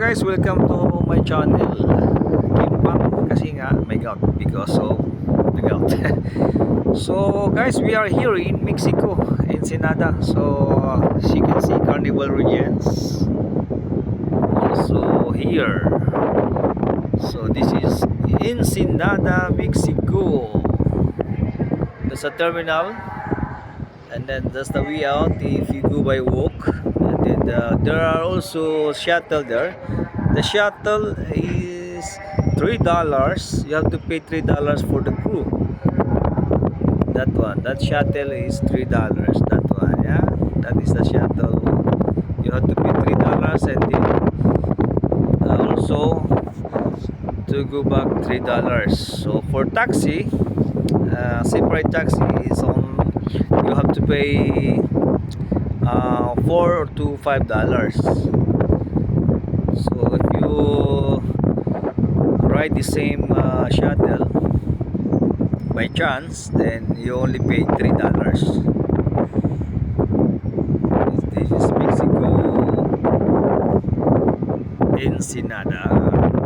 guys, welcome to my channel. Kimbang kasi nga may gout because of the gout. So guys, we are here in Mexico, Ensenada. So as you can see, Carnival Regents also here. So this is Ensenada, Mexico. There's a terminal, and then that's the way out if you go by walk. And then there are also shuttle there. The shuttle is $3. You have to pay $3 for the crew. That one, that shuttle is $3. That one, yeah, that is the shuttle. You have to pay $3, and then also to go back $3. So for taxi, separate taxi is on. You have to pay $4 to $5. So if you ride the same shuttle by chance, then you only pay $3. This is Mexico, Ensenada.